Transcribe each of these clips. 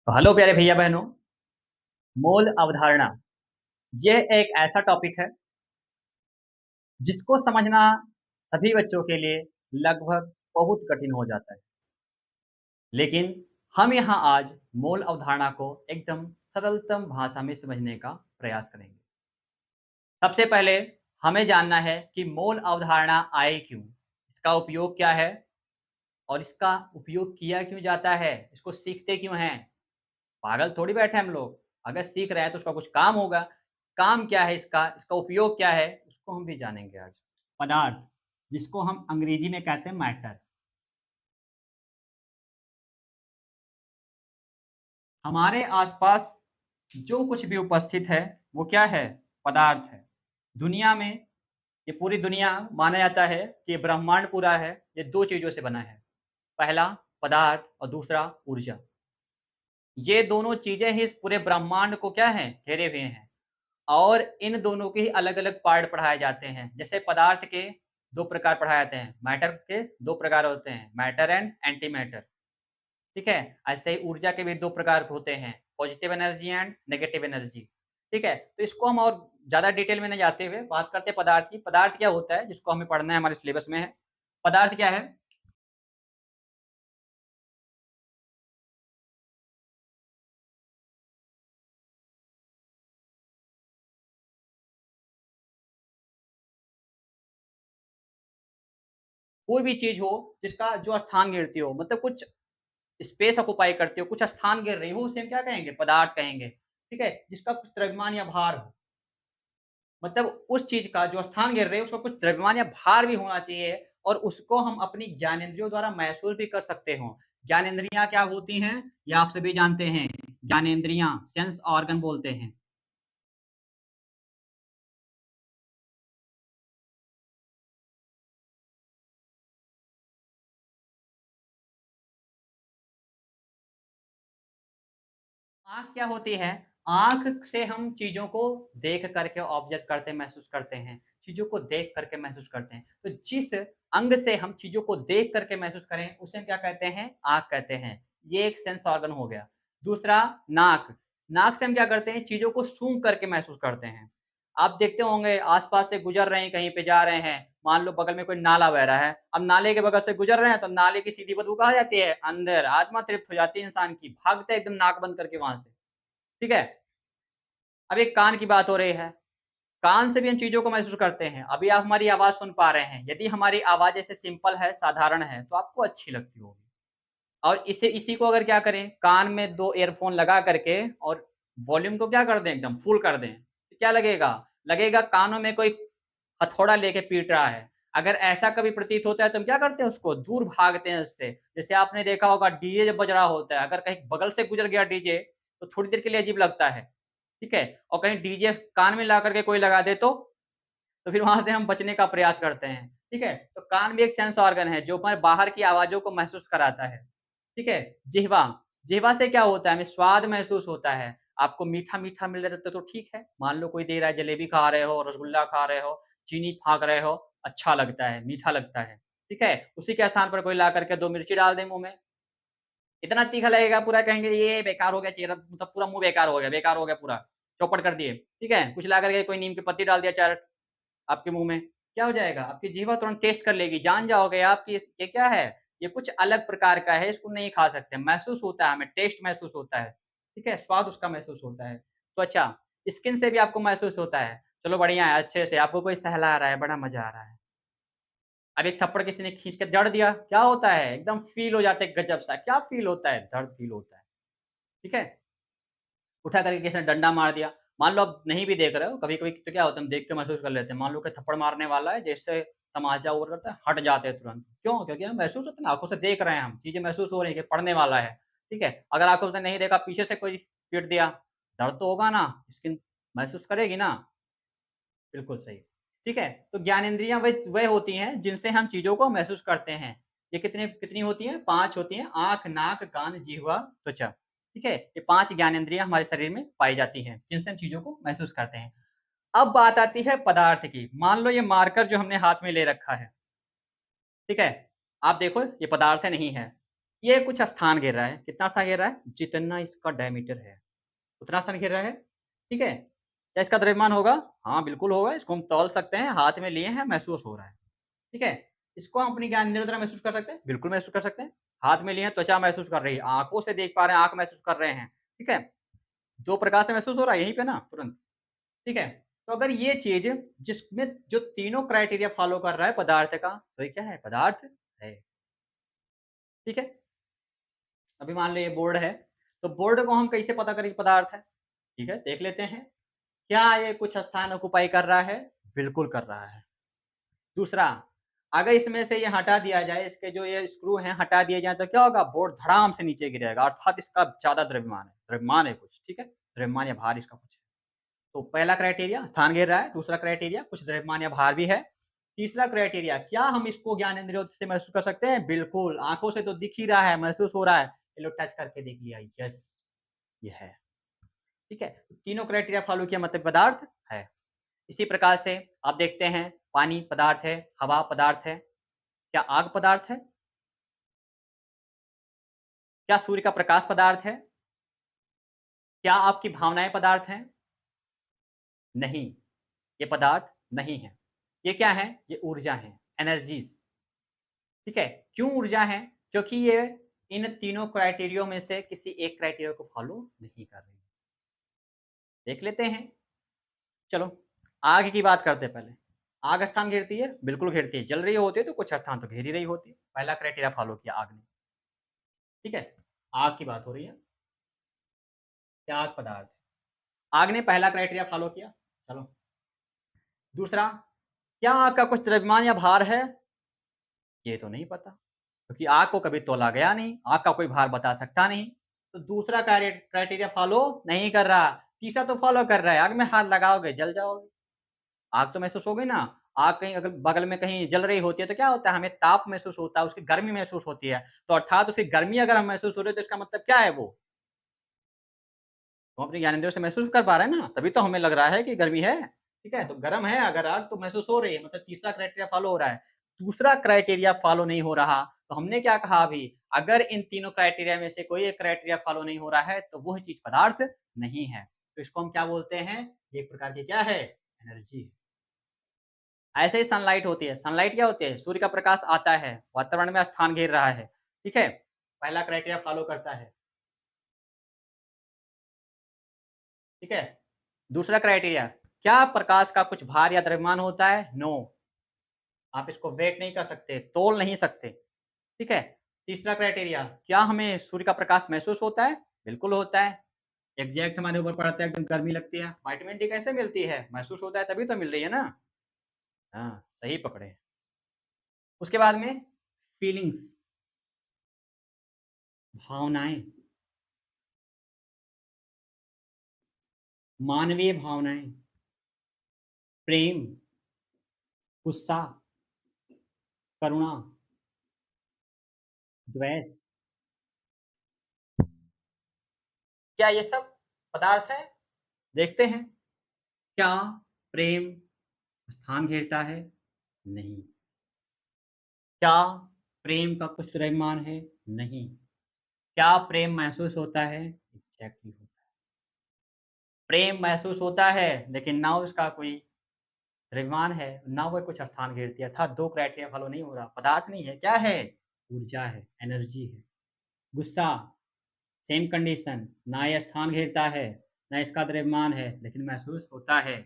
तो हेलो प्यारे भैया बहनों। मूल अवधारणा यह एक ऐसा टॉपिक है जिसको समझना सभी बच्चों के लिए लगभग बहुत कठिन हो जाता है। लेकिन हम यहाँ आज मूल अवधारणा को एकदम सरलतम भाषा में समझने का प्रयास करेंगे। सबसे पहले हमें जानना है कि मूल अवधारणा आए क्यों, इसका उपयोग क्या है और इसका उपयोग किया क्यों जाता है, इसको सीखते क्यों हैं। पागल थोड़ी बैठे हम लोग। अगर सीख रहे हैं तो उसका कुछ काम होगा। काम क्या है इसका, इसका उपयोग क्या है, उसको हम भी जानेंगे आज। पदार्थ, जिसको हम अंग्रेजी में कहते हैं मैटर। हमारे आसपास जो कुछ भी उपस्थित है वो क्या है? पदार्थ है। दुनिया में, ये पूरी दुनिया माना जाता है कि ये ब्रह्मांड पूरा है, ये दो चीजों से बना है। पहला पदार्थ और दूसरा ऊर्जा। ये दोनों चीजें ही इस पूरे ब्रह्मांड को क्या है, घेरे हुए हैं। और इन दोनों के ही अलग-अलग पार्ट पढ़ाए जाते हैं। जैसे पदार्थ के 2 प्रकार पढ़ाए जाते हैं, मैटर के 2 प्रकार होते हैं, मैटर एंड एंटी मैटर, ठीक है? ऐसे ही ऊर्जा के भी 2 प्रकार होते हैं, positive energy and negative energy, ठीक है? तो इसको हम और ज़्यादा डिटेल में नहीं जाते हुए बात करते हैं पदार्थ की। पदार्थ क्या होता है, जिसको हमें पढ़ना है, हमारे सिलेबस में है। पदार्थ क्या है? कोई भी चीज़ हो जिसका जो स्थान घेरती हो, मतलब कुछ स्पेस ऑक्युपाई करती हो, कुछ स्थान घेर रही हो, उसे हम क्या कहेंगे? पदार्थ कहेंगे, ठीक है? जिसका कुछ द्रव्यमान या भार हो। मतलब उस चीज़ का जो स्थान घेर रहे हैं, उसका कुछ द्रव्यमान या भार भी होना चाहिए और उसको हम अपनी ज्ञानेंद्रियों द्वारा महसूस भी कर सकते हों। ज्ञानेंद्रियाँ क्या होती हैं? ये आप सभी जानते हैं। ज्ञानेंद्रियाँ, सेंस ऑर्गन बोलते हैं। आँख क्या होती है? आँख से हम चीज़ों को देख करके ऑब्ज़र्व करते, महसूस करते हैं। चीज़ों को देख करके महसूस करते हैं। तो जिस अंग से हम चीज़ों को देख करके महसूस करें, उसे हम क्या कहते हैं? आँख कहते हैं। ये एक सेंस ऑर्गन हो गया। दूसरा नाक। नाक से हम क्या करते हैं? चीज़ों को सूँघ करके महसूस करते हैं। आप देखते होंगे आस-पास से गुज़र रहे हैं, कहीं पे जा रहे हैं, मान लो बगल में कोई नाला बह रहा है। अब नाले के बगल से गुज़र रहे हैं, तो नाले की सीधी बदबू कहाँ जाती है? अंदर। आत्मा तृप्त हो जाती है इंसान की, भागते हैं एकदम नाक बंद करके वहाँ से। ठीक है? अब एक कान की बात हो रही है। कान से भी हम चीज़ों को महसूस करते हैं। अभी आप हमारी आवाज़ सुन पा रहे हैं। यदि हमारी आवाज़ ऐसे सिंपल है, साधारण है, तो आपको अच्छी लगती होगी। और इसे इसी को अगर क्या करें, कान में 2 ईयरफ़ोन लगा करके और वॉल्यूम को क्या कर दें, एकदम फुल कर दें, तो क्या लगेगा? लगेगा कानों में कोई हथौड़ा लेके पीट रहा है। अगर ऐसा कभी प्रतीत होता है तो हम क्या करते हैं, उसको दूर भागते हैं उससे। जैसे आपने देखा होगा डीजे जब बज रहा होता है, अगर कहीं बगल से गुज़र गया डीजे, तो थोड़ी देर के लिए अजीब लगता है। ठीक है? और कहीं डीजे कान में ला कर के कोई लगा दे तो फिर वहाँ से हम बचने का प्रयास करते हैं। ठीक है? तो कान भी एक सेंस ऑर्गन है जो हमारे बाहर की आवाज़ों को महसूस कराता है। ठीक है? जिह्वा, जिह्वा से क्या होता है, हमें स्वाद महसूस होता है। आपको मीठा-मीठा मिल रहा है तो ठीक है। मान लो कोई दे रहा है, जलेबी खा रहे हो, रसगुल्ला खा रहे हो, चीनी फाँक रहे हो, अच्छा लगता है, मीठा लगता है। ठीक है? उसी के स्थान पर कोई ला कर के 2 मिर्ची डाल दे मुँह में, इतना तीखा लगेगा पूरा कहेंगे ये बेकार हो गया चेहरा, मतलब पूरा मुँह बेकार हो गया पूरा, चौपट कर दिए। ठीक है? कुछ ला कर के कोई नीम की पत्ती डाल दिया चार आपके मुँह में, क्या हो जाएगा? आपकी जिह्वा तुरंत टेस्ट कर लेगी, जान जाओगे आप कि इस ये क्या है? ये कुछ अलग प्रकार का है, इसको नहीं खा सकते। महसूस होता है हमें, टेस्ट महसूस होता है, ठीक है? स्वाद उसका महसूस होता है। त्वचा, स्किन से भी आपको महसूस होता है। चलो बढ़िया है, अच्छे से आपको कोई सहला रहा है, बड़ा मज़ा आ रहा है। अब एक थप्पड़ किसी ने खींच के जड़ दिया, क्या होता है? एकदम फ़ील हो जाता है गज़ब-सा, क्या फ़ील होता है? दर्द फ़ील होता है, ठीक है? उठा करके किसी ने डंडा मार दिया। मान लो आप नहीं भी देख रहे हो, कभी-कभी तो क्या होता है हम देख के महसूस कर लेते हैं। मान लो कोई थप्पड़ मारने वाला है, जैसे तमाचा ओवर करता है, हट जाते हैं तुरंत। क्यों? क्योंकि हमें महसूस होता है ना, आँखों से देख रहे हैं हम, चीज़ें महसूस हो रही हैं कि पड़ने वाला है, ठीक है? अगर आँखों से नहीं देखा, पीछे से कोई पीट दिया, दर्द तो होगा ना, स्किन महसूस करेगी ना? बिल्कुल सही, ठीक है? तो ज्ञानेंद्रियाँ वह होती हैं जिनसे हम चीज़ों को महसूस करते हैं। ये कितनी कितनी होती हैं? 5 होती हैं, आँख, नाक, कान, जिह्वा, त्वचा, ठीक है? ये 5 ज्ञानेंद्रियाँ हमारे शरीर में पाई जाती हैं, जिनसे हम चीज़ों को महसूस करते हैं। अब बात आती है पदार्थ की। मान लो ये मार्कर जो हमने हाथ में ले रखा है, ठीक है? आप देखो ये पदार्थ नहीं है। ये कुछ स्थान घेर रहा है, कितना स्थान घेर रहा है? जितना इसका डायमीटर है, उतना स्थान घेर रहा है, ठीक है? क्या इसका द्रव्यमान होगा? हाँ, बिल्कुल होगा, इसको हम तौल सकते हैं, हाथ में लिए हैं, महसूस हो रहा है, ठीक है? इसको हम अपनी ज्ञानेंद्रियों द्वारा महसूस कर सकते हैं? बिल्कुल महसूस कर सकते हैं। हाथ में लिए हैं, त्वचा महसूस कर रही है, आँखों से देख पा रहे हैं, आँख महसूस कर रहे हैं, ठीक है? 2 प्रकार से महसूस हो रहा है यहीं पे ना तुरंत, ठीक है? तो अगर ये चीज़ जिसमें जो तीनों क्राइटेरिया फॉलो कर रहा है पदार्थ का, तो ये क्या है? पदार्थ है, ठीक है? अभी मान लो ये बोर्ड है, तो बोर्ड को हम कैसे पता करें कि पदार्थ है? ठीक है, देख लेते हैं। क्या ये कुछ स्थान ऑक्युपाई कर रहा है? बिल्कुल कर रहा है। दूसरा, अगर इसमें से ये हटा दिया जाए, इसके जो ये स्क्रू हैं हटा दिए जाएँ तो क्या होगा? बोर्ड धड़ाम से नीचे गिरेगा अर्थात इसका ज़्यादा द्रव्यमान है कुछ, ठीक है? द्रव्यमान या भार इसका कुछ है। तो पहला क्राइटेरिया स्थान घेर रहा है, दूसरा क्राइटेरिया कुछ द्रव्यमान या भार भी है। तीसरा क्राइटेरिया क्या हम इसको ज्ञानेंद्रियों से महसूस कर सकते हैं? बिल्कुल, आँखों से तो दिख ही रहा है, महसूस हो रहा है। ये लो टच करके देख लिया, यस ये है, ठीक है? तो तीनों क्राइटेरिया फॉलो किया मतलब पदार्थ है। इसी प्रकार से आप देखते हैं पानी पदार्थ है, हवा पदार्थ है। क्या आग पदार्थ है? क्या सूर्य का प्रकाश पदार्थ है? क्या आपकी भावनाएँ पदार्थ हैं? नहीं, ये पदार्थ नहीं है। ये क्या है? ये ऊर्जा है, एनर्जीज़, ठीक है? क्यों ऊर्जा है? क्योंकि ये इन तीनों क्राइटेरियो में से किसी एक क्राइटेरिया को फॉलो नहीं कर रही है। देख लेते हैं। चलो, आग की बात करते हैं पहले। आग स्थान घेरती है? बिल्कुल घेरती है। जल रही होती है तो कुछ स्थान तो घेर ही रही होती है। पहला क्राइटेरिया फॉलो किया आग ने, ठीक है? आग की बात हो रही है। क्या आग पदार्थ है? आग ने पहला क्राइटेरिया फॉलो किया। चलो, दूसरा, क्या आग का कुछ द्रव्यमान या भार है? ये तो नहीं पता, क्योंकि आग को कभी तोला गया नहीं, आग का कोई भार बता सकता नहीं। तो दूसरा क्राइटेरिया फॉलो नहीं कर रहा, तीसरा तो फॉलो कर रहा है, आग में हाथ लगाओगे जल जाओगे। आग तो महसूस होगी ना, आग कहीं अगल बगल में कहीं जल रही होती है तो क्या होता है? हमें ताप महसूस होता है, उसकी गर्मी महसूस होती है। तो अर्थात उसकी गर्मी अगर हम महसूस हो रही है तो इसका मतलब क्या है वो? हम अपने ज्ञानेंद्रियों से महसूस कर पा रहे हैं ना, तभी तो हमें लग रहा है कि गर्मी है, ठीक है? तो गर्म है अगर आग तो महसूस हो रही है, मतलब तीसरा क्राइटेरिया फॉलो हो रहा है। दूसरा क्राइटेरिया फॉलो नहीं हो रहा, तो हमने क्या कहा अभी? अगर इन तीनों क्राइटेरिया में से कोई एक क्राइटेरिया फॉलो नहीं हो रहा है, तो वह चीज़ पदार्थ नहीं है। तो इसको हम क्या बोलते हैं? ये एक प्रकार की क्या है? एनर्जी है। ऐसे ही सनलाइट होती है। सनलाइट क्या होती है? सूर्य का प्रकाश आता है, वातावरण में स्थान घेर रहा है, ठीक है? पहला क्राइटेरिया फॉलो करता है, ठीक है? दूसरा क्राइटेरिया, क्या प्रकाश का कुछ भार या द्रव्यमान होता है? नो, आप इसको वेट नहीं कर सकते, तौल नहीं सकते, ठीक है? तीसरा क्राइटेरिया, क्या हमें सूर्य का प्रकाश महसूस होता है? बिल्कुल होता है। एग्ज़ैक्ट हमारे ऊपर पड़ता है, एकदम गर्मी लगती है। विटामिन डी कैसे मिलती है? महसूस होता है तभी तो मिल रही है ना? हाँ, सही पकड़े। उसके बाद में फीलिंग्स, भावनाएँ, मानवीय भावनाएँ, प्रेम, गुस्सा, करुणा, द्वेष, क्या ये सब पदार्थ हैं? देखते हैं। क्या प्रेम स्थान घेरता है? नहीं। क्या प्रेम का कुछ द्रव्यमान है? नहीं। क्या प्रेम महसूस होता है? एग्ज़ैक्टली होता है। प्रेम महसूस होता है, लेकिन ना उसका कोई द्रव्यमान है, ना वो कुछ स्थान घेरती है, अर्थात 2 क्राइटेरिया फॉलो नहीं हो रहा। पदार्थ नहीं है, क्या है? ऊर्जा है, एनर्जी है। गुस्सा, सेम कंडीशन, ना ये स्थान घेरता है, ना इसका द्रव्यमान है, लेकिन महसूस होता है।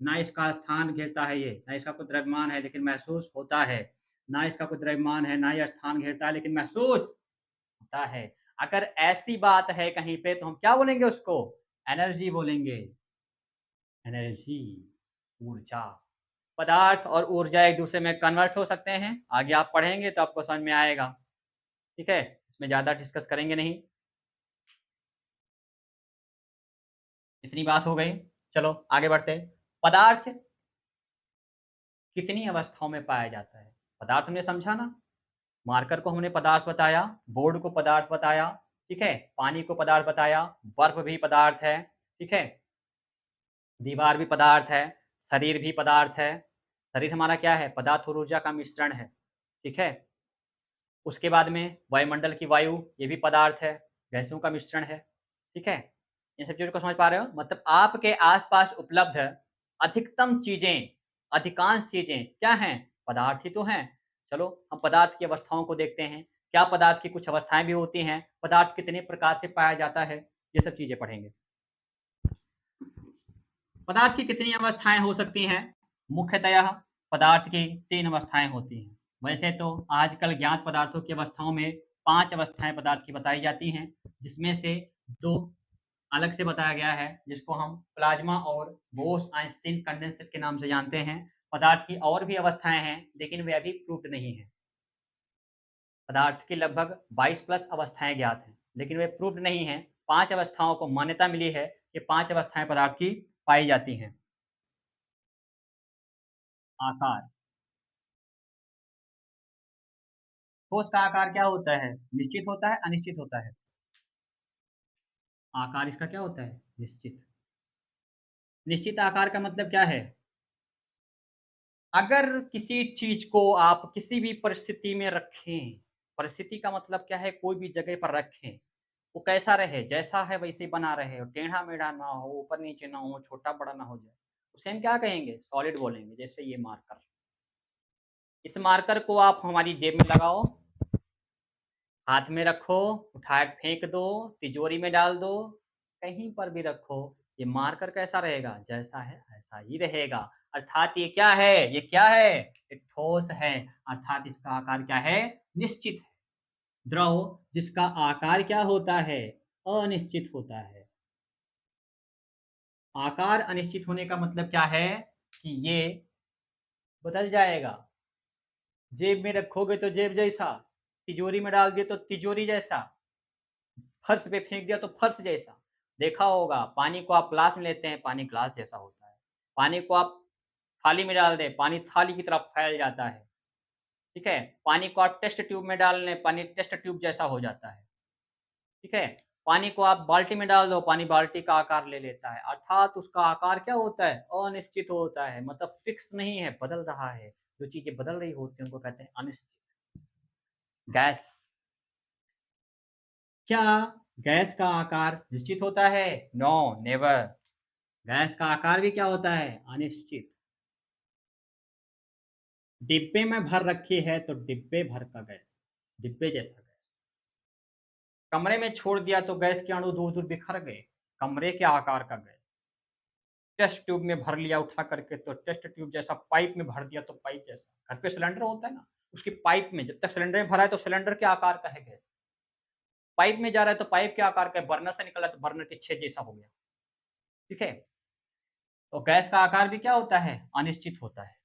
ना इसका स्थान घेरता है ये, ना इसका कोई द्रव्यमान है, लेकिन महसूस होता है। ना इसका कोई द्रव्यमान है, ना ये स्थान घेरता है, लेकिन महसूस होता है। अगर ऐसी बात है कहीं पे तो हम क्या बोलेंगे उसको? एनर्जी बोलेंगे। एनर्जी, ऊर्जा। पदार्थ और ऊर्जा एक-दूसरे में कन्वर्ट हो सकते हैं। आगे आप पढ़ेंगे तो आपको समझ में आएगा। ठीक है? इसमें ज़्यादा डिस्कस करेंगे नहीं। इतनी बात हो गई। चलो आगे बढ़ते हैं। पदार्थ कितनी अवस्थाओं में पाया जाता है? पदार्थ हमने समझा ना? मार्कर को हमने पदार्थ बताया, बोर्ड को पदार्थ बताया, ठीक है? पानी को पदार्थ बताया, बर्फ भी पदार्थ है, ठीक है? दीवार भी पदार्थ है, शरीर भी पदार्थ है। शरीर हमारा क्या है? पदार्थ और ऊर्जा का मिश्रण है, ठीक है? उसके बाद में वायुमंडल की वायु, ये भी पदार्थ है, गैसों का मिश्रण है, ठीक है? इन सब चीज़ों को समझ पा रहे हो? मतलब आपके आस-पास उपलब्ध अधिकतम चीज़ें, अधिकांश चीज़ें क्या हैं? पदार्थ ही तो हैं। चलो हम पदार्थ की अवस्थाओं को देखते हैं। क्या पदार्थ की कुछ अवस्थाएँ भी होती हैं? पदार्थ कितने प्रकार से पाया जाता है? ये सब चीज़ें पढ़ेंगे। पदार्थ की कितनी अवस्थाएँ हो सकती हैं? मुख्यतः पदार्थ की 3 अवस्थाएँ होती हैं। वैसे तो आजकल ज्ञात पदार्थों की अवस्थाओं में 5 अवस्थाएँ पदार्थ की बताई जाती हैं, जिसमें से 2 अलग से बताया गया है, जिसको हम प्लाज़्मा और बोस-आइंस्टीन कंडेंसर के नाम से जानते हैं। पदार्थ की और भी अवस्थाएँ हैं, लेकिन वे अभी प्रूव्ड नहीं हैं। पदार्थ की लगभग 22 प्लस अवस्थाएँ ज्ञात हैं, लेकिन वे प्रूव्ड नहीं हैं। 5 अवस्थाओं को मान्यता मिली है, ये 5 अवस्थाएँ पदार्थ की पाई जाती हैं। आकार, ठोस का आकार क्या होता है? निश्चित होता है, अनिश्चित होता है? आकार इसका क्या होता है? निश्चित। निश्चित आकार का मतलब क्या है? अगर किसी चीज़ को आप किसी भी परिस्थिति में रखें, परिस्थिति का मतलब क्या है? कोई भी जगह पर रखें, वो कैसा रहे? जैसा है वैसे ही बना रहे, टेढ़ा-मेढ़ा ना हो, ऊपर-नीचे ना हो, छोटा-बड़ा ना हो जाए। उसे हम क्या कहेंगे? सॉलिड बोलेंगे, जैसे ये मार्कर। इस मार्कर को आप हमारी जेब में लगाओ, हाथ में रखो, उठा के फेंक दो, तिजोरी में डाल दो, कहीं पर भी रखो, ये मार्कर कैसा रहेगा? जैसा है ऐसा ही रहेगा। अर्थात ये क्या है? ये क्या है? ये ठोस है, अर्थात इसका आकार क्या है? निश्चित है। द्रव जिसका आकार क्या होता है? अनिश्चित होता है। आकार अनिश्चित होने का मतलब क्या है? कि ये बदल जाएगा। जेब में रखोगे तो जेब जैसा, तिजोरी में डाल दिए तो तिजोरी जैसा, फर्श पे फेंक दिया तो फर्श जैसा। देखा होगा पानी को आप ग्लास में लेते हैं, पानी ग्लास जैसा होता है। पानी को आप थाली में डाल दें, पानी थाली की तरह फैल जाता है, ठीक है? पानी को आप टेस्ट ट्यूब में डाल लें, पानी टेस्ट ट्यूब जैसा हो जाता है, ठीक है? पानी को आप बाल्टी में डाल दो, पानी बाल्टी का आकार ले लेता है। अर्थात उसका आकार क्या होता है? अनिश्चित होता है, मतलब फिक्स नहीं है, बदल रहा है। जो चीज़ें बदल रही होती हैं, उनको कहते हैं अनिश्चित। गैस क्या गैस का आकार निश्चित होता है? No, never. गैस का आकार भी क्या होता है? अनिश्चित। डिब्बे में भर रखी है तो डिब्बे भर का गैस, डिब्बे जैसा गैस। कमरे में छोड़ दिया तो गैस के अणु दूर-दूर बिखर गए, कमरे के आकार का गैस। टेस्ट ट्यूब में भर लिया उठा करके तो टेस्ट ट्यूब जैसा, पाइप में भर दिया तो पाइप जैसा। घर पे सिलेंडर होता है ना, उसकी पाइप में जब तक सिलेंडर में भरा है तो सिलेंडर के आकार का है गैस। पाइप में जा रहा है तो पाइप के आकार का है, बर्नर से निकला तो बर्नर के छेद जैसा हो गया, ठीक है? तो गैस का आकार भी क्या होता है? अनिश्चित होता है।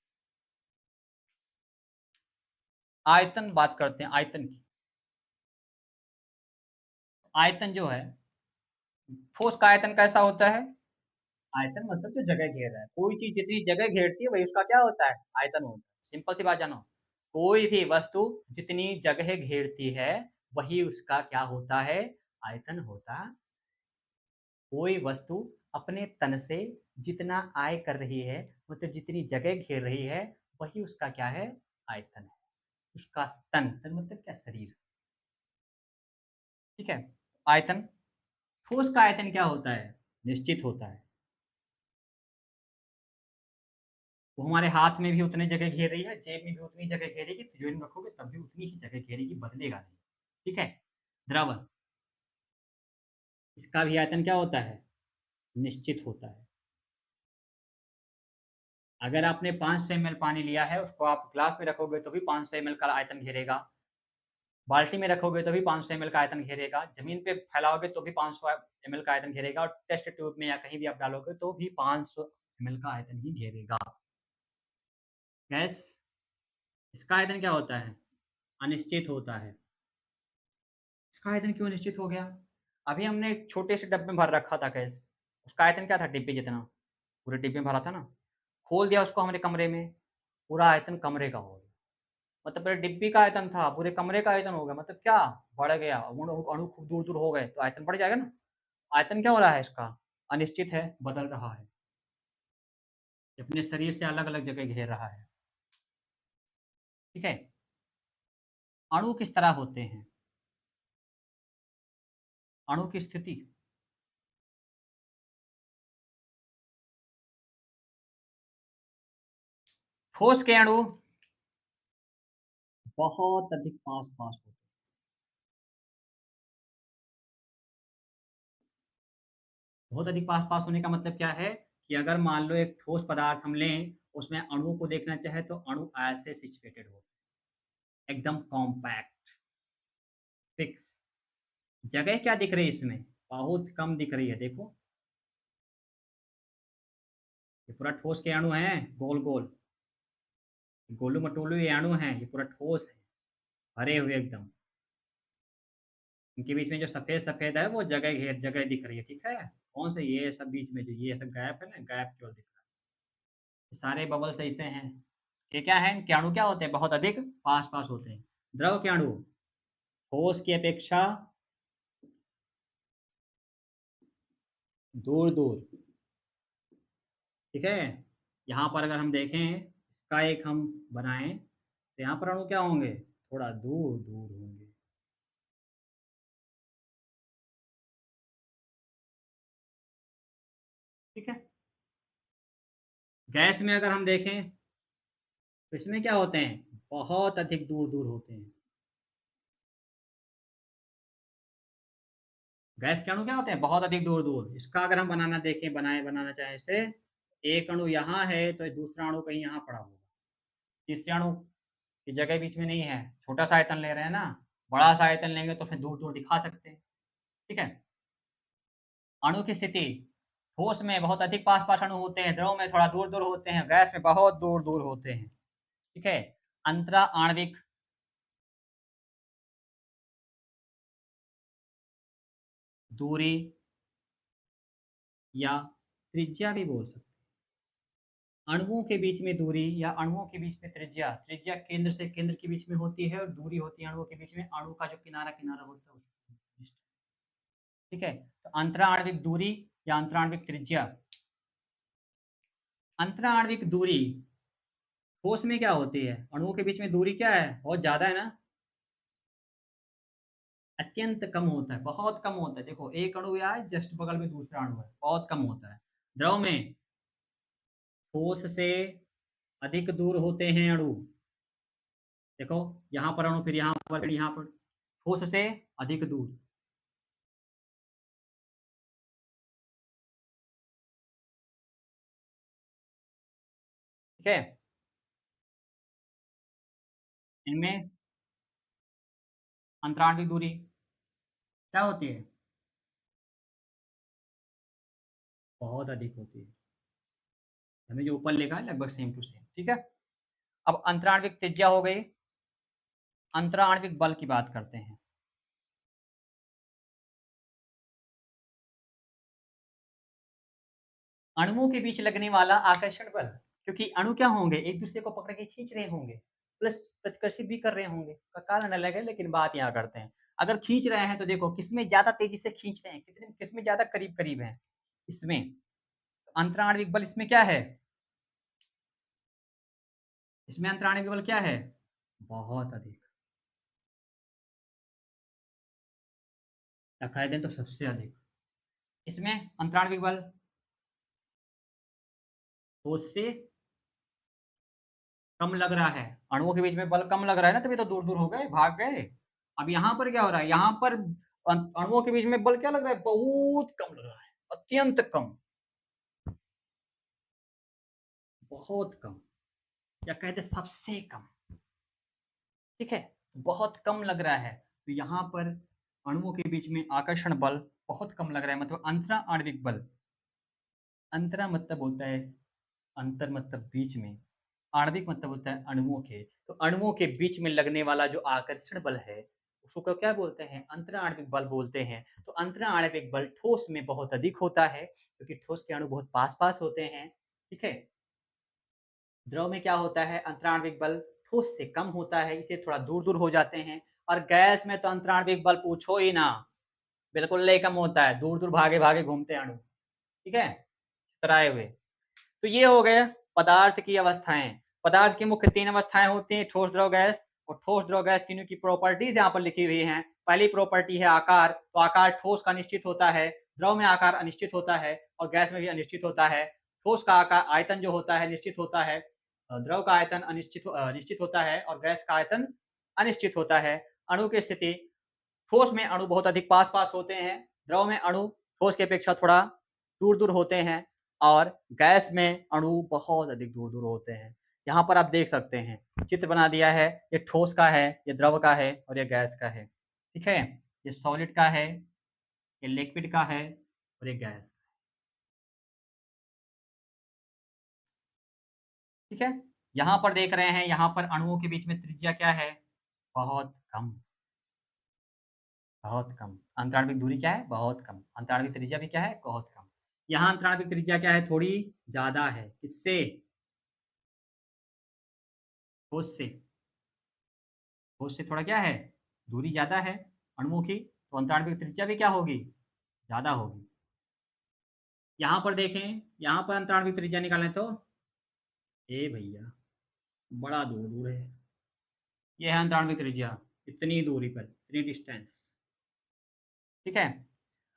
आयतन बात करते हैं आयतन की। आयतन जो है, ठोस का आयतन कैसा होता है? आयतन मतलब जो जगह घेर रहा है। कोई चीज़ जितनी जगह घेरती है वही उसका क्या होता है? आयतन होता है। सिंपल सी बात जानो। कोई भी वस्तु जितनी जगह घेरती है, वही उसका क्या होता है? आयतन होता। कोई वस्तु अपने तन से जितना आय कर रही है, मतलब जितनी जगह घेर रही है, वही उसका क्या है? आयतन है। उसका तन, तन मतलब क्या? शरीर, ठीक है? आयतन, ठोस का आयतन क्या होता है? निश्चित होता है। वो हमारे हाथ में भी उतनी जगह घेर रही है, जेब में भी उतनी जगह घेरेगी, तिजोरी में रखोगे तब भी उतनी ही जगह घेरेगी, बदलेगा नहीं, ठीक है? द्रव, इसका भी आयतन क्या होता है? निश्चित होता है। अगर आपने 500 एमएल पानी लिया है, उसको आप ग्लास में रखोगे तो भी 500 एमएल का आयतन घेरेगा, बाल्टी में रखोगे तो भी 500 एमएल का आयतन घेरेगा, ज़मीन पे फैलाओगे तो भी 500 एमएल का आयतन घेरेगा और टेस्ट ट्यूब में या कहीं भी आप डालोगे तो भी 500 एमएल का आयतन ही घेरेगा। गैस, इसका आयतन क्या होता है? अनिश्चित होता है। इसका आयतन क्यों निश्चित हो गया? अभी हमने एक छोटे से डब्बे में भर रखा था गैस, उसका आयतन क्या था? डिब्बे जितना, पूरे डिब्बे में भरा था ना, खोल दिया उसको हमने कमरे में, पूरा आयतन कमरे का हो गया। मतलब पहले डिब्बी का आयतन था, पूरे कमरे का आयतन हो गया, मतलब क्या? बढ़ गया, अणु अणु खूब दूर-दूर हो गए, तो आयतन बढ़ जाएगा ना। आयतन क्या हो रहा है इसका? अनिश्चित है, बदल रहा है, ये अपने शरीर से अलग-अलग जगह घेर रहा है, ठीक है? अणु किस तरह होते हैं, अणु की स्थिति। ठोस के अणु बहुत अधिक पास पास होते हैं। बहुत अधिक पास पास होने का मतलब क्या है कि अगर मान लो एक ठोस पदार्थ हम लें, उसमें अणुओं को देखना चाहे तो अणु ऐसे सिचुएटेड हो, एकदम कॉम्पैक्ट, फिक्स। जगह क्या दिख रही है इसमें, बहुत कम दिख रही है। देखो ये पूरा ठोस के अणु हैं, गोल गोल गोलू मटोलू ये अणु हैं, ये पूरा ठोस है, भरे हुए एकदम। इनके बीच में जो सफेद सफेद है वो जगह घेर जगह दिख रही है, ठीक है। कौन से ये सब बीच में जो ये सब गैप है ना, गैप केवल दिख रहा है। ये सारे बबल्स ऐसे हैं। ये क्या है, इनके अणु क्या होते हैं, बहुत अधिक पास पास होते हैं। द्रव के अणु ठोस की अपेक्षा दूर दूर, ठीक है। यहाँ पर अगर हम देखें, इसका एक हम बनाएं तो यहाँ पर अणु क्या होंगे, थोड़ा दूर दूर होंगे। ठीक है। गैस में अगर हम देखें तो इसमें क्या होते हैं, बहुत अधिक दूर दूर होते हैं। गैस के अणु क्या होते हैं, बहुत अधिक दूर दूर। इसका अगर हम बनाना देखें, बनाना चाहें इसे, एक अणु यहाँ है तो दूसरा अणु कहीं यहाँ पड़ा होगा। तीसरे अणु की जगह बीच में नहीं है। छोटा सा आयतन ले रहे हैं ना, बड़ा सा आयतन लेंगे तो फिर दूर दूर दिखा सकते हैं। ठीक है। अणु की स्थिति, ठोस में बहुत अधिक पास पास अणु होते हैं, द्रव में थोड़ा दूर दूर होते हैं, गैस में बहुत दूर दूर होते हैं। ठीक है। अंतरा आणविक दूरी या त्रिज्या भी बोल सकते हैं। अणुओं के बीच में दूरी या अणुओं के बीच में त्रिज्या, त्रिज्या केंद्र से केंद्र के बीच में होती है और दूरी होती है अणुओं के बीच में, अणु का जो किनारा किनारा होता है उसको। ठीक है। तो अंतरा आणविक दूरी या अंतरा आणविक त्रिज्या। अंतरा आणविक दूरी ठोस में क्या होती है, अणुओं के बीच में दूरी क्या है, बहुत ज्यादा है ना, अत्यंत कम होता है, बहुत कम होता है। देखो एक अणु यहाँ है, जस्ट बगल में दूसरा अणु है, बहुत कम होता है। द्रव में ठोस से अधिक दूर होते हैं अणु। देखो यहाँ पर अणु, फिर यहाँ पर, फिर यहाँ पर, ठोस से अधिक दूर। ठीक है। इनमें अंतराणविक दूरी क्या होती है, बहुत अधिक होती है। हमें जो ऊपर लिखा है लगभग सेम टू सेम। ठीक है। अब अंतराणविक त्रिज्या हो गई। अंतराणविक बल की बात करते हैं। अणुओं के बीच लगने वाला आकर्षण बल, क्योंकि अणु क्या होंगे, एक दूसरे को पकड़ के खींच रहे होंगे, प्लस प्रतिकर्षित भी कर रहे होंगे। का कारण अलग है लेकिन बात यहाँ करते हैं। अगर खींच रहे हैं तो देखो किसमें ज्यादा तेजी से खींच रहे हैं, कितने किसमें ज्यादा करीब करीब है, इसमें। अंतराणविक बल इसमें क्या है, इसमें अंतराणविक बल क्या है, बहुत अधिक, या कह दें तो सबसे अधिक। इसमें अंतराणविक बल ठोस से कम लग रहा है, अणुओं के बीच में बल कम लग रहा है ना, तभी तो दूर दूर हो गए, भाग गए। अब यहाँ पर क्या हो रहा है, यहाँ पर अणुओं के बीच में बल क्या लग रहा है, बहुत कम लग रहा है, अत्यंत कम, बहुत कम, या कहते सबसे कम। ठीक है। बहुत कम लग रहा है, तो यहाँ पर अणुओं के बीच में आकर्षण बल बहुत कम लग रहा है, मतलब अंतरा आणविक बल। अंतरा मतलब होता है, अंतर मतलब बीच में, आणविक मतलब होता है अणुओं के। तो अणुओं के बीच में लगने वाला जो आकर्षण बल है उसको क्या बोलते हैं, अंतरा आणविक बल बोलते हैं। तो अंतरा आणविक बल ठोस में बहुत अधिक होता है, क्योंकि ठोस के अणु बहुत पास पास होते हैं। ठीक है। द्रव में क्या होता है, अंतरा आणविक बल ठोस से कम होता है, इसे थोड़ा दूर दूर हो जाते हैं। और गैस में तो अंतरा आणविक बल पूछो ही ना, बिल्कुल ही कम होता है, दूर दूर भागे भागे घूमते हैं अणु। ठीक है, तराए हुए। तो ये हो गए पदार्थ की अवस्थाएं। पदार्थ की मुख्य तीन अवस्थाएं होती हैं, ठोस द्रव गैस। और ठोस द्रव गैस तीनों की प्रॉपर्टीज यहाँ पर लिखी हुई हैं। पहली प्रॉपर्टी है आकार, तो आकार ठोस का निश्चित होता है, द्रव में आकार अनिश्चित होता है और गैस में भी अनिश्चित होता है। ठोस का आकार आयतन जो होता है निश्चित होता है, द्रव का आयतन निश्चित होता है और गैस का आयतन अनिश्चित होता है। अणु की स्थिति, ठोस में अणु बहुत अधिक पास-पास होते हैं, द्रव में अणु ठोस की अपेक्षा थोड़ा दूर-दूर होते हैं और गैस में अणु बहुत अधिक दूर-दूर होते हैं। यहाँ पर आप देख सकते हैं, चित्र बना दिया है, ये ठोस का है, ये द्रव का है और ये गैस का है, ठीक है? ये सॉलिड का है, ये लिक्विड का है और ये गैस, ठीक है? यहाँ पर देख रहे हैं, यहाँ पर अणुओं के बीच में त्रिज्या क्या है? बहुत कम। बहुत कम। अंतराण्विक दूरी क्या है? बहुत कम। अंतराण्विक त्रिज्या भी क्या है? बहुत कम। यहाँ अंतराण्विक त्रिज्या क्या है? थोड़ी ज़्यादा है। किससे? ठोस से। ठोस से थोड़ा क्या है? दूरी ज़्यादा है अणुओं की, तो अंतराण्विक त्रिज्या भी क्या होगी? ज़्यादा होगी। यहाँ पर देखें, यहाँ पर अंतराण्विक त्रिज्या निकालें तो ए भैया, बड़ा दूर-दूर है। ये है अंतराण्विक त्रिज्या, इतनी दूरी पर, इतनी डिस्टेंस, ठीक है?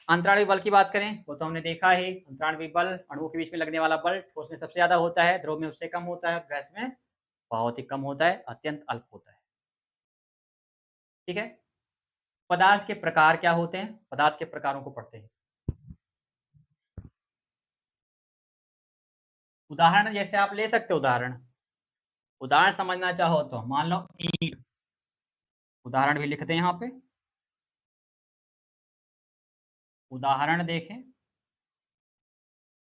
अंतराण्विक बल की बात करें, वो तो हमने देखा ही, अंतराण्विक बल अणुओं के बीच में लगने वाला बल ठोस में सबसे ज़्यादा होता है, द्रव में उससे कम होता है, गैस में बहुत ही कम होता है, अत्यंत अल्प होता है, ठीक है? पदार्थ के प्रकार क्या होते हैं? पदार्थ के प्रकारों को पढ़ते हैं। उदाहरण जैसे आप ले सकते हो उदाहरण। उदाहरण समझना चाहो तो मान लो ईंट, उदाहरण भी लिखते हैं यहाँ पे। उदाहरण देखें,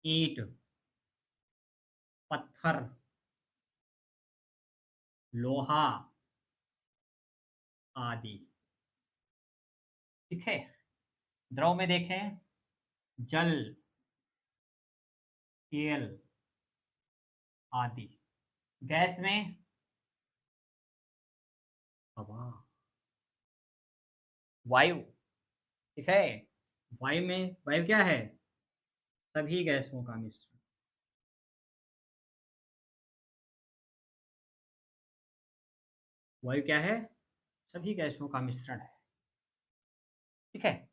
ईंट, पत्थर, लोहा आदि, ठीक है? द्रव में देखें, जल, तेल आदि। गैस में हवा, वायु, ठीक है? वायु क्या है? सभी गैसों का मिश्रण। वायु क्या है? सभी गैसों का मिश्रण है, ठीक है?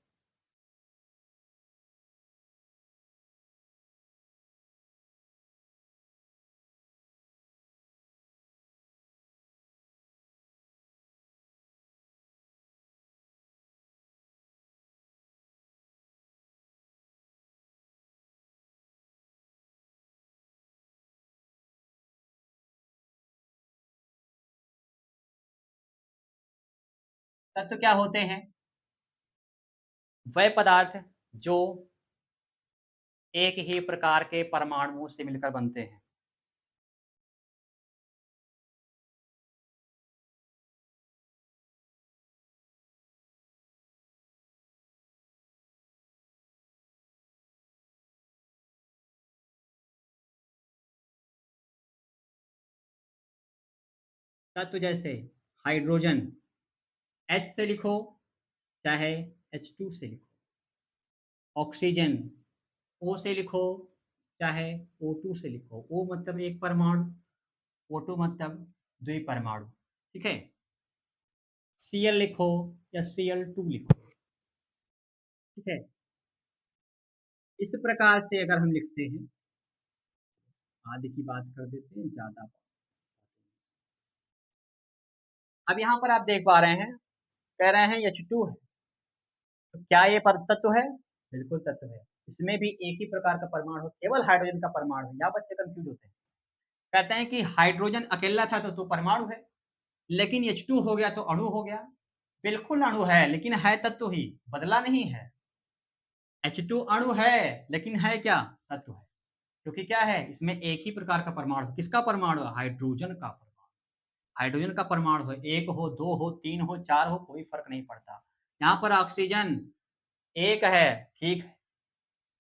तत्व क्या होते हैं? वह पदार्थ जो एक ही प्रकार के परमाणुओं से मिलकर बनते हैं। तत्व जैसे हाइड्रोजन H से लिखो, चाहे H2 से लिखो। ऑक्सीजन O से लिखो, चाहे O2 से लिखो। O मतलब एक परमाणु, O2 मतलब द्विपरमाणु, ठीक है? Cl लिखो या Cl2 लिखो, ठीक है? इस प्रकार से अगर हम लिखते हैं, आदि की बात कर देते हैं ज़्यादा। अब यहाँ पर आप देख पा रहे हैं, कह रहे हैं H2 है, तो क्या ये पर तत्व है? बिल्कुल तत्व है। इसमें भी एक ही प्रकार का परमाणु, केवल हाइड्रोजन का परमाणु है। यहाँ बच्चे कंफ्यूज होते हैं। कहते हैं कि हाइड्रोजन अकेला था तो परमाणु है, लेकिन H2 हो गया तो अणु हो गया। बिल्कुल अणु है, लेकिन है तत्व ही, बदला नहीं है। H2 अणु है, लेकिन है क्या? तत्व है। क्योंकि क्या है? इसमें एक ही प्रकार का परमाणु, किसका परमाणु है? हाइड्रोजन का परमाणु। हाइड्रोजन का परमाणु है, 1 हो, 2 हो, 3 हो, 4 हो, कोई फर्क नहीं पड़ता। यहाँ पर ऑक्सीजन एक है, ठीक है,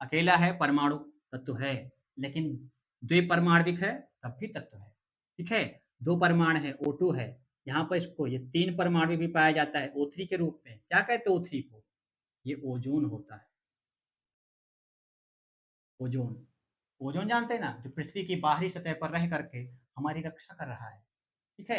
अकेला है, परमाणु तत्व है, लेकिन द्विपरमाणविक है, तब भी तत्व है, ठीक है? 2 परमाणु है, O2 है, यहाँ पर इसको ये 3 परमाणु भी पाया जाता है O3 के रूप में। क्या कहते हैं O3 को? ये ओज़ोन होता है, ओज़ोन। ओज़ोन जानते हैं ना? जो पृथ्वी की बाहरी सतह पर रह करके हमारी रक्षा कर रहा है, ठीक है?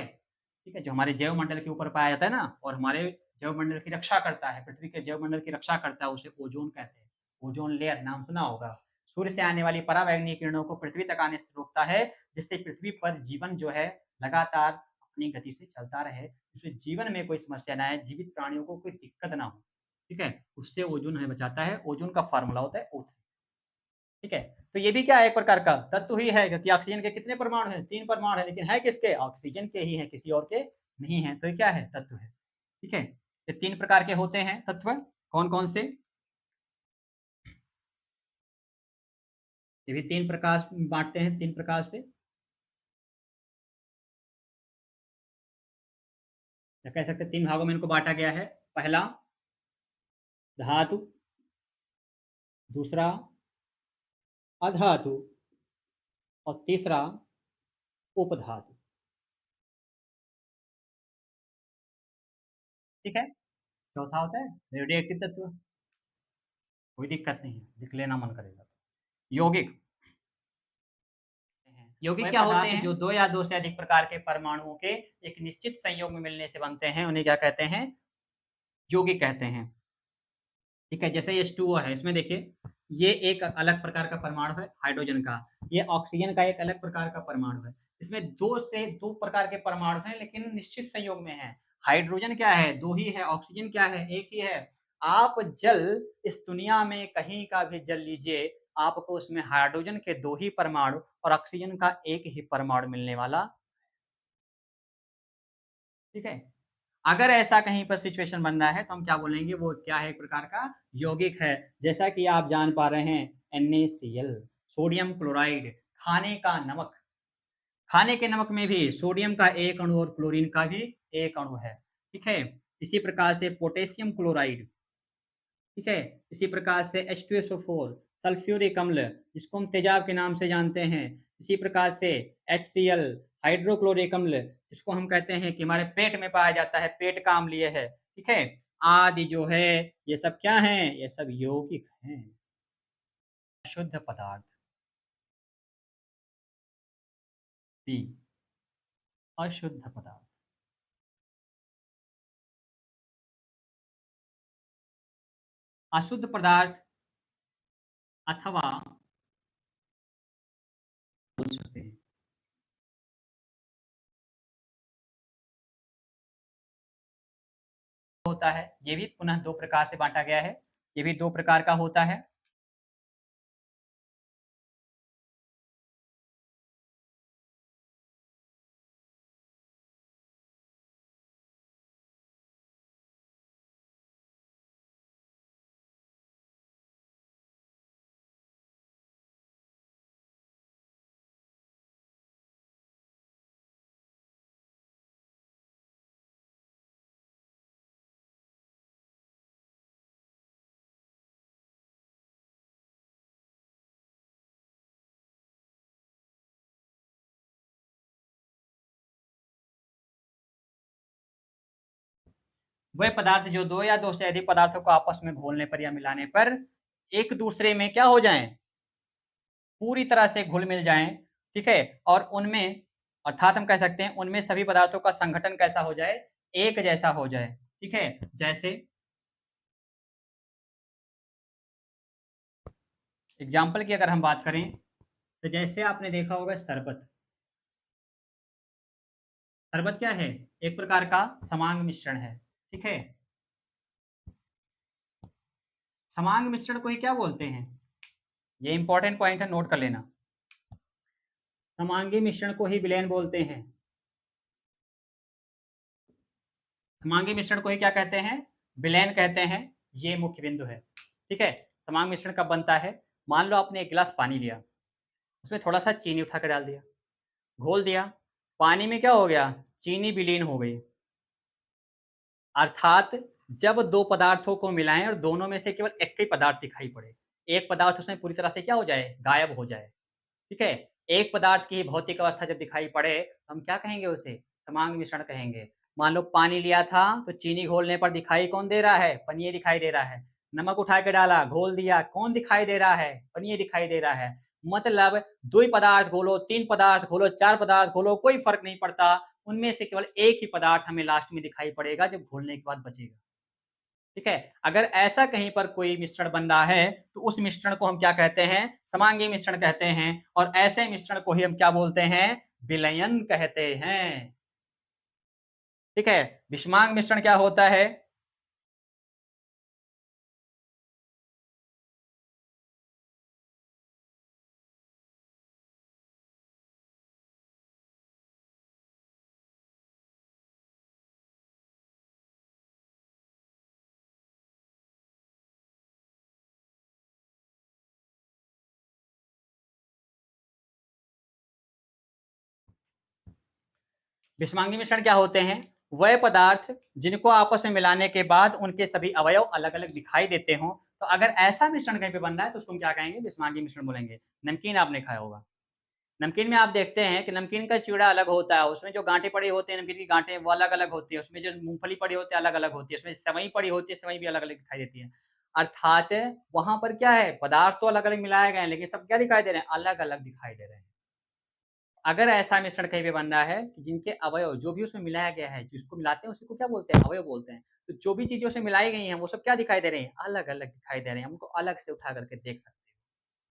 ठीक है, जो हमारे जैव मंडल के ऊपर पाया जाता है ना, और हमारे जैव मंडल की रक्षा करता है, पृथ्वी के जैव मंडल की रक्षा करता है, उसे ओज़ोन कहते हैं। ओज़ोन लेयर नाम सुना होगा। सूर्य से आने वाली पराबैंगनी किरणों को पृथ्वी तक आने से रोकता है, जिससे पृथ्वी पर जीवन जो है लगातार अपनी गति से चलता रहे, जिससे जीवन में कोई समस्या ना आए, जीवित प्राणियों को कोई दिक्कत ना हो। ठीक है? उससे ओज़ोन हमें बचाता है। ओज़ोन का फ़ॉर्मूला होता है O3। ठीक है? तो ये भी क्या है, एक प्रकार का तत्व ही है, क्योंकि ऑक्सीजन के कितने परमाणु हैं? 3 परमाणु हैं, लेकिन है किसके? ऑक्सीजन के ही हैं, किसी और के नहीं हैं। तो ये क्या है? तत्व है। ठीक है? ये 3 प्रकार के होते हैं तत्व, कौन-कौन से? ये भी 3 प्रकार बाँटते हैं, 3 प्रकार से। या कह सकते हैं 3 भागों में इनको बाँटा गया है। पहला धातु, दूसरा अधातु और तीसरा उपधातु। ठीक है? चौथा होता है रेडियोएक्टिव तत्व। कोई दिक्कत नहीं है, लिख लेना मन करेगा तो। यौगिक यौगिक क्या होते हैं? जो 2 या 2 से अधिक प्रकार के परमाणुओं के एक निश्चित संयोग में मिलने से बनते हैं, उन्हें क्या कहते हैं? यौगिक कहते हैं। ठीक है? जैसे H2O है, इसमें देखिए ये एक अलग प्रकार का परमाणु है हाइड्रोजन का, ये ऑक्सीजन का एक अलग प्रकार का परमाणु है। इसमें 2 से 2 प्रकार के परमाणु हैं, लेकिन निश्चित संयोग में हैं। हाइड्रोजन क्या है? 2 ही है, ऑक्सीजन क्या है? 1 ही है। आप जल इस दुनिया में कहीं का भी जल लीजिए, आपको उसमें हाइड्रोजन के 2 ही परमाणु और ऑक्सीजन का 1 ही परमाणु मिलने वाला। ठीक है? अगर ऐसा कहीं पर सिचुएशन बन रहा है, तो हम क्या बोलेंगे, वो क्या है, एक प्रकार का यौगिक है। जैसा कि आप जान पा रहे हैं NaCl, सोडियम क्लोराइड, खाने का नमक। खाने के नमक में भी सोडियम का 1 अणु और क्लोरीन का भी 1 अणु है। ठीक है? इसी प्रकार से पोटेशियम क्लोराइड, ठीक है? इसी प्रकार से H2SO4, सल्फ्यूरिक अम्ल, जिसको हम तेजाब के नाम से जानते हैं। इसी प्रकार से HCl, हाइड्रोक्लोरिक अम्ल, जिसको हम कहते हैं कि हमारे पेट में पाया जाता है, पेट का अम्लीय है। ठीक है? आदि जो है, ये सब क्या हैं? ये सब यौगिक हैं। अशुद्ध पदार्थ। बी, अशुद्ध पदार्थ। अशुद्ध पदार्थ अथवा बोल सकते हैं। होता है, ये भी पुनः 2 प्रकार से बाँटा गया है। ये भी 2 प्रकार का होता है। वह पदार्थ जो 2 या 2 से अधिक पदार्थों को आपस में घोलने पर या मिलाने पर एक दूसरे में क्या हो जाएँ? पूरी तरह से घुल-मिल जाएँ, ठीक है? और उनमें, अर्थात हम कह सकते हैं उनमें सभी पदार्थों का संघटन कैसा हो जाए? एक जैसा हो जाए, ठीक है? जैसे एग्ज़ाम्पल की अगर हम बात करें, तो जैसे आपने देखा होगा शरबत। शरबत क्या है? एक प्रकार का समांग मिश्रण है, ठीक है? समांग मिश्रण को ही क्या बोलते हैं? ये इम्पोर्टेंट पॉइंट है, नोट कर लेना। समांगी मिश्रण को ही विलयन बोलते हैं। समांगी मिश्रण को ही क्या कहते हैं? विलयन कहते हैं। ये मुख्य बिंदु है। ठीक है? समांग मिश्रण कब बनता है? मान लो आपने 1 गिलास पानी लिया, उसमें थोड़ा-सा चीनी उठा के डाल दिया, घोल दिया, पानी में क्या हो गया? चीनी विलीन हो गई। अर्थात जब 2 पदार्थों को मिलाएँ और दोनों में से केवल एक ही पदार्थ दिखाई पड़े, एक पदार्थ उसमें पूरी तरह से क्या हो जाए? गायब हो जाए। ठीक है? एक पदार्थ की भौतिक अवस्था जब दिखाई पड़े, तो हम क्या कहेंगे उसे? समांग मिश्रण कहेंगे। मान लो पानी लिया था, तो चीनी घोलने पर दिखाई कौन दे रहा है? पनीर दिखाई दे रहा है। नमक उठा के डाला, घोल दिया, कौन दिखाई दे रहा है? पनीर दिखाई दे रहा है। मतलब 2 ही पदार्थ घोलो, 3 पदार्थ घोलो, 4 पदार्थ घोलो, कोई फ़र्क नहीं पड़ता, उनमें से केवल एक ही पदार्थ हमें लास्ट में दिखाई पड़ेगा जब घोलने के बाद बचेगा। ठीक है? अगर ऐसा कहीं पर कोई मिश्रण बन रहा है, तो उस मिश्रण को हम क्या कहते हैं? समांगी मिश्रण कहते हैं और ऐसे मिश्रण को ही हम क्या बोलते हैं? विलयन कहते हैं। ठीक है? विषमांग मिश्रण क्या होता है? विषमांगी मिश्रण क्या होते हैं? वह पदार्थ जिनको आपस में मिलाने के बाद उनके सभी अवयव अलग-अलग दिखाई देते हों, तो अगर ऐसा मिश्रण कहीं पे बन रहा है तो उसको हम क्या कहेंगे? विषमांगी मिश्रण बोलेंगे। नमकीन आपने खाया होगा। नमकीन में आप देखते हैं कि नमकीन का चूड़ा अलग होता है, उसमें जो गाँठें पड़ी होती हैं, नमकीन की गाँठें वो अलग-अलग होती है, उसमें जो मूँगफली पड़ी होती है अलग-अलग होती है, उसमें सेवई पड़ी होती है, सेवई भी अलग-अलग दिखाई देती है। अर्थात वहाँ पर क्या है? पदार्थ तो अलग-अलग मिलाए गए हैं, लेकिन सब क्या दिखाई दे रहे हैं? अलग-अलग दिखाई दे रहे हैं। अगर ऐसा मिश्रण कहीं पे बन रहा है कि जिनके अवयव जो भी उसमें मिलाया गया है, जिसको मिलाते हैं उसी को क्या बोलते हैं? अवयव बोलते हैं। तो जो भी चीज़ें उसमें मिलाई गई हैं, वो सब क्या दिखाई दे रही हैं? अलग-अलग दिखाई दे रहे हैं, हम उनको अलग से उठा कर के देख सकते हैं।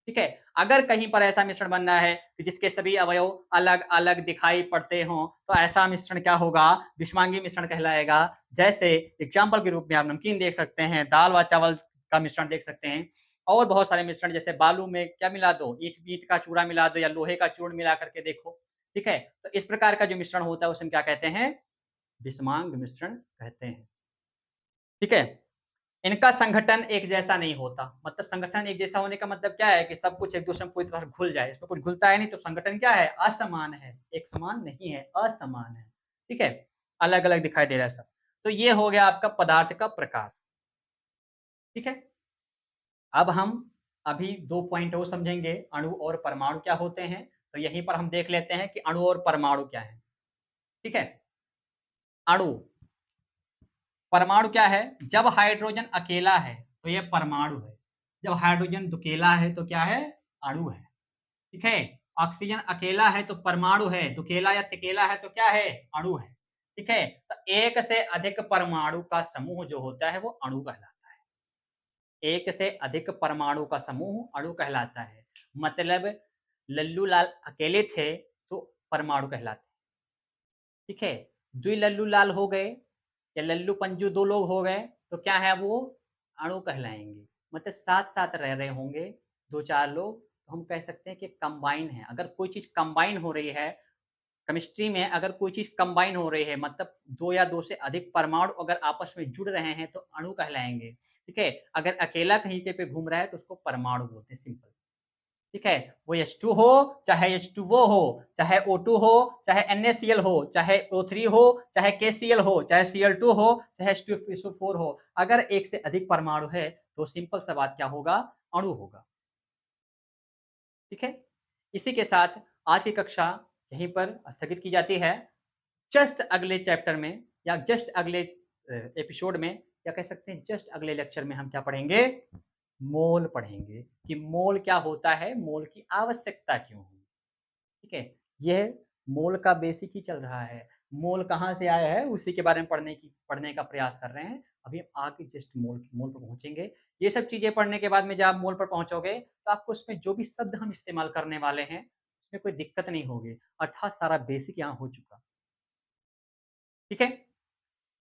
ठीक है? अगर कहीं पर ऐसा मिश्रण बन रहा है कि जिसके सभी अवयव अलग-अलग दिखाई पड़ते हों, तो ऐसा मिश्रण क्या होगा? विषमांगी मिश्रण कहलाएगा। जैसे एग्ज़ाम्पल के रूप में आप नमकीन देख सकते हैं, दाल व चावल का मिश्रण देख सकते हैं और बहुत सारे मिश्रण जैसे बालू में क्या मिला दो, ईंट ईंट का चूड़ा मिला दो या लोहे का चूर्ण मिला कर के देखो। ठीक है? तो इस प्रकार का जो मिश्रण होता है उसे हम क्या कहते हैं? विषमांग मिश्रण कहते हैं। ठीक है? इनका संघटन एक जैसा नहीं होता। मतलब संगठन एक जैसा होने का मतलब क्या है कि सब कुछ एक-दूसरे में पूरी तरह घुल जाए। इसमें कुछ घुलता है नहीं तो संगठन क्या है? असमान है, एक समान नहीं है, असमान है। ठीक है? अलग-अलग दिखाई दे रहा है सब। तो ये हो गया आपका पदार्थ का प्रकार। ठीक है? अब हम अभी 2 पॉइंट और समझेंगे, अणु और परमाणु क्या होते हैं। तो यहीं पर हम देख लेते हैं कि अणु और परमाणु क्या है। ठीक है? अणु परमाणु क्या है? जब हाइड्रोजन अकेला है, तो ये परमाणु है। जब हाइड्रोजन दुकेला है, तो क्या है? अणु है। ठीक है? ऑक्सीजन अकेला है, तो परमाणु है। दुकेला या तिकेला है, तो क्या है? अणु है। ठीक है? तो एक से अधिक परमाणु का समूह जो होता है, वो अणु कहलाता है। एक से अधिक परमाणु का समूह अणु कहलाता है। मतलब लल्लू लाल अकेले थे, तो परमाणु कहलाते हैं। ठीक है? 2 लल्लू लाल हो गए या लल्लू पंजू 2 लोग हो गए, तो क्या है वो? अणु कहलाएँगे। मतलब साथ-साथ रह रहे होंगे 2-4 लोग, तो हम कह सकते हैं कि कंबाइन है। अगर कोई चीज़ कंबाइन हो रही है, केमिस्ट्री में अगर कोई चीज़ कंबाइन हो रही है मतलब 2 या 2 से अधिक परमाणु अगर आपस में जुड़ रहे हैं, तो अणु कहलाएँगे। ठीक है? अगर अकेला कहीं पे घूम रहा है, तो उसको परमाणु बोलते हैं, सिंपल। ठीक है? वो H2 हो, चाहे H2O हो, चाहे O2 हो, चाहे NaCl हो, चाहे O3 हो, चाहे KCl हो, चाहे Cl2 हो, चाहे H2SO4 हो। अगर एक से अधिक परमाणु है, तो सिंपल सा बात क्या होगा? अणु होगा। ठीक है? इसी के साथ आज की कक्षा यहीं पर स्थगित की जाती है। जस्ट अगले चैप्टर में या जस्ट अगले एपिसोड में या कह सकते हैं जस्ट अगले लेक्चर में हम क्या पढ़ेंगे? मोल पढ़ेंगे कि मोल क्या होता है, मोल की आवश्यकता क्यों है? ठीक है? यह मोल का बेसिक ही चल रहा है। मोल कहाँ से आया है उसी के बारे में पढ़ने का प्रयास कर रहे हैं। अभी हम आगे जस्ट मोल मोल पर पहुँचेंगे। ये सब चीज़ें पढ़ने के बाद में जब आप मोल पर पहुँचोगे, तो आपको उसमें जो भी शब्द हम इस्तेमाल करने वाले हैं, उसमें कोई दिक्कत नहीं होगी। अर्थात सारा बेसिक यहाँ हो चुका। ठीक है?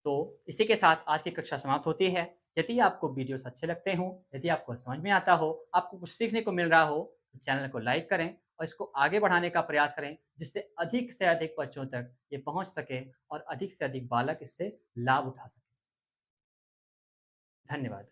तो इसी के साथ आज की कक्षा समाप्त होती है। यदि आपको वीडियोज़ अच्छे लगते हों, यदि आपको समझ में आता हो, आपको कुछ सीखने को मिल रहा हो, तो चैनल को लाइक करें और इसको आगे बढ़ाने का प्रयास करें, जिससे अधिक से अधिक बच्चों तक ये पहुँच सके और अधिक से अधिक बालक इससे लाभ उठा सकें। धन्यवाद।